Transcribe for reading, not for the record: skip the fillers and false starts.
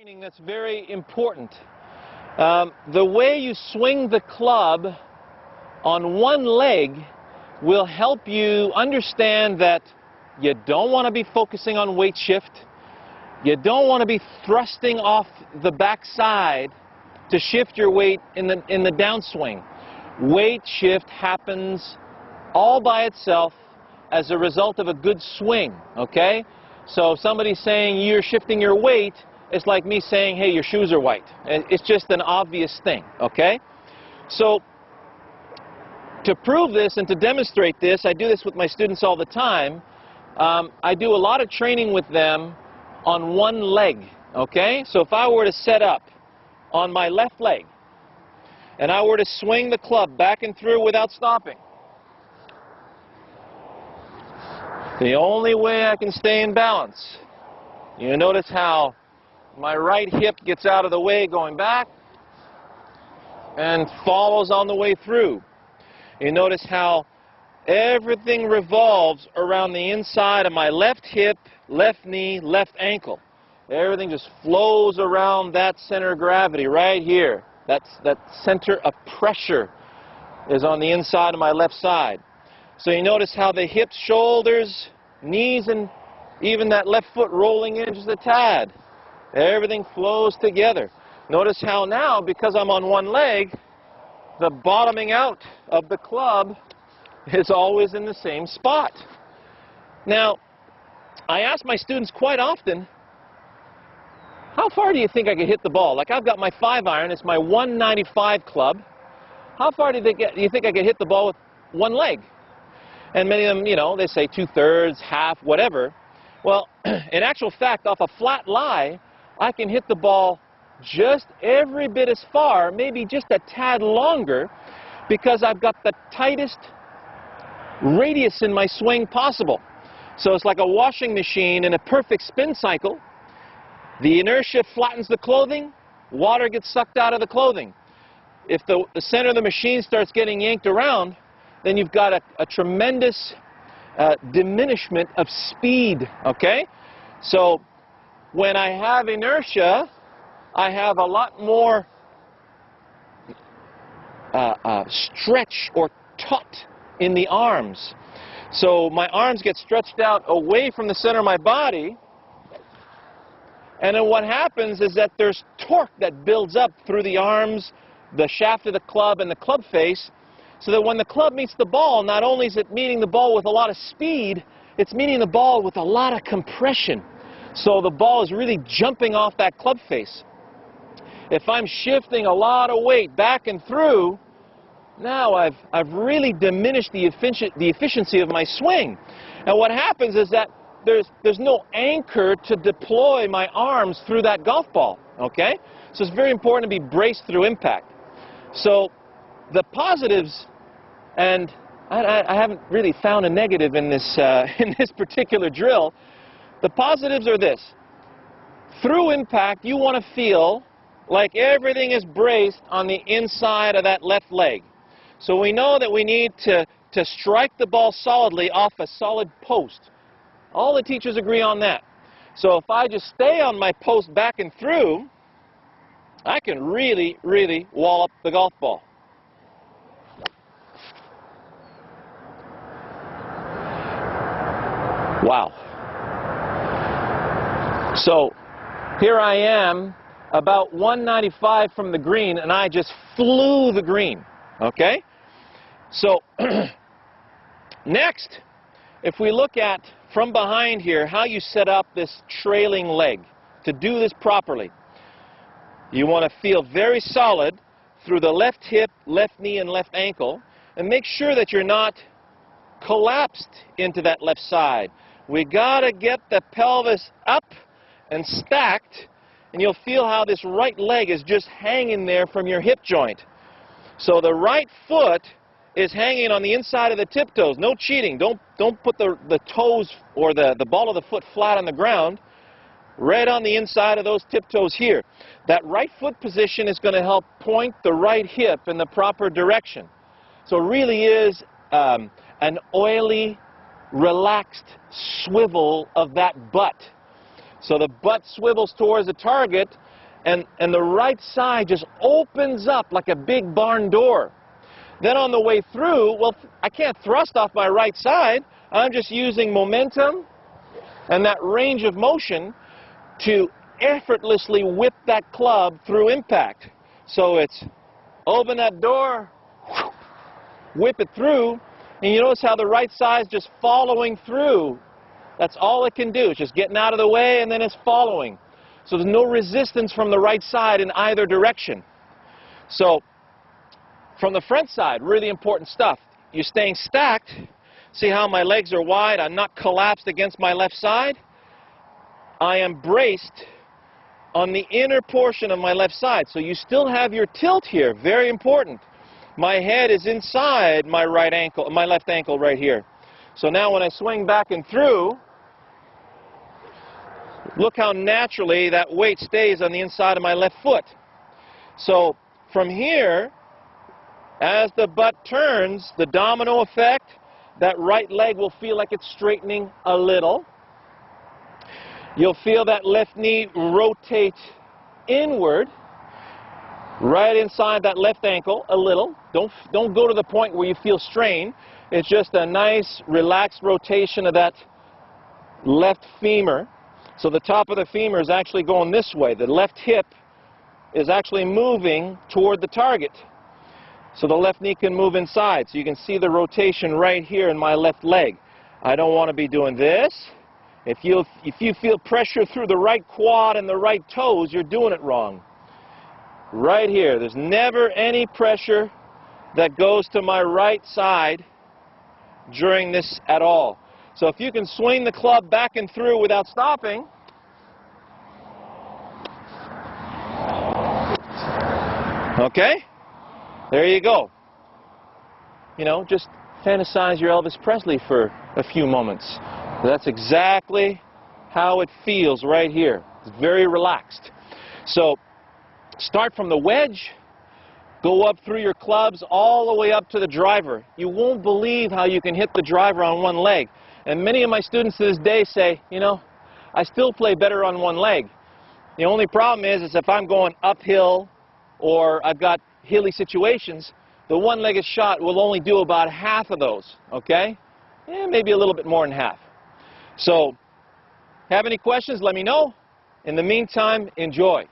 Training that's very important. The way you swing the club on one leg will help you understand that you don't want to be focusing on weight shift. You don't want to be thrusting off the backside to shift your weight in the downswing. Weight shift happens all by itself as a result of a good swing, okay? So if somebody's saying you're shifting your weight, it's like me saying, hey, your shoes are white. It's just an obvious thing, okay? So to prove this and to demonstrate this, I do this with my students all the time. I do a lot of training with them on one leg, okay? So if I were to set up on my left leg and I were to swing the club back and through without stopping, the only way I can stay in balance, you notice how my right hip gets out of the way going back and follows on the way through. You notice how everything revolves around the inside of my left hip, left knee, left ankle. Everything just flows around that center of gravity right here. That center of pressure is on the inside of my left side. So you notice how the hips, shoulders, knees, and even that left foot rolling in just a tad. Everything flows together. Notice how now, because I'm on one leg, the bottoming out of the club is always in the same spot. Now, I ask my students quite often, how far do you think I could hit the ball? Like, I've got my 5-iron, it's my 195 club. How far do you think I could hit the ball with one leg? And many of them, you know, they say 2/3, half, whatever. Well, in actual fact, off a flat lie, I can hit the ball just every bit as far, maybe just a tad longer, because I've got the tightest radius in my swing possible. So it's like a washing machine in a perfect spin cycle. The inertia flattens the clothing, water gets sucked out of the clothing. If the center of the machine starts getting yanked around, then you've got a tremendous diminishment of speed, okay? So when I have inertia, I have a lot more stretch or taut in the arms. So my arms get stretched out away from the center of my body, and then what happens is that there's torque that builds up through the arms, the shaft of the club, and the club face, so that when the club meets the ball, not only is it meeting the ball with a lot of speed, it's meeting the ball with a lot of compression. So the ball is really jumping off that club face. If I'm shifting a lot of weight back and through, now I've really diminished the efficiency of my swing. And what happens is that there's no anchor to deploy my arms through that golf ball, okay? So it's very important to be braced through impact. So the positives, and I haven't really found a negative in this particular drill. The positives are this. Through impact, you want to feel like everything is braced on the inside of that left leg. So we know that we need to strike the ball solidly off a solid post. All the teachers agree on that. So if I just stay on my post back and through, I can really, really wallop the golf ball. Wow. So here I am, about 195 from the green, and I just flew the green, okay? So next, if we look at from behind here how you set up this trailing leg. To do this properly, you want to feel very solid through the left hip, left knee, and left ankle, and make sure that you're not collapsed into that left side. We got to get the pelvis up and stacked, and you'll feel how this right leg is just hanging there from your hip joint. So the right foot is hanging on the inside of the tiptoes. No cheating. Don't put the toes or the ball of the foot flat on the ground. Right on the inside of those tiptoes here. That right foot position is going to help point the right hip in the proper direction. So it really is an oily, relaxed swivel of that butt. So the butt swivels towards the target, and the right side just opens up like a big barn door. Then on the way through, well, I can't thrust off my right side. I'm just using momentum and that range of motion to effortlessly whip that club through impact. So it's open that door, whip it through, and you notice how the right side's just following through. That's all it can do. It's just getting out of the way, and then it's following. So there's no resistance from the right side in either direction. So from the front side, really important stuff. You're staying stacked. See how my legs are wide? I'm not collapsed against my left side. I am braced on the inner portion of my left side. So you still have your tilt here. Very important. My head is inside my right ankle, my left ankle right here. So now when I swing back and through, look how naturally that weight stays on the inside of my left foot. So from here, as the butt turns, the domino effect, that right leg will feel like it's straightening a little. You'll feel that left knee rotate inward, right inside that left ankle a little. Don't go to the point where you feel strain. It's just a nice relaxed rotation of that left femur. So the top of the femur is actually going this way. The left hip is actually moving toward the target. So the left knee can move inside. So you can see the rotation right here in my left leg. I don't want to be doing this. If you feel pressure through the right quad and the right toes, you're doing it wrong. Right here, there's never any pressure that goes to my right side during this at all. So if you can swing the club back and through without stopping, okay, there you go. You know, just fantasize your Elvis Presley for a few moments. That's exactly how it feels right here. It's very relaxed. So start from the wedge, go up through your clubs all the way up to the driver. You won't believe how you can hit the driver on one leg. And many of my students to this day say, you know, I still play better on one leg. The only problem is if I'm going uphill or I've got hilly situations, the one-legged shot will only do about half of those, okay? Maybe a little bit more than half. So, have any questions, let me know. In the meantime, enjoy.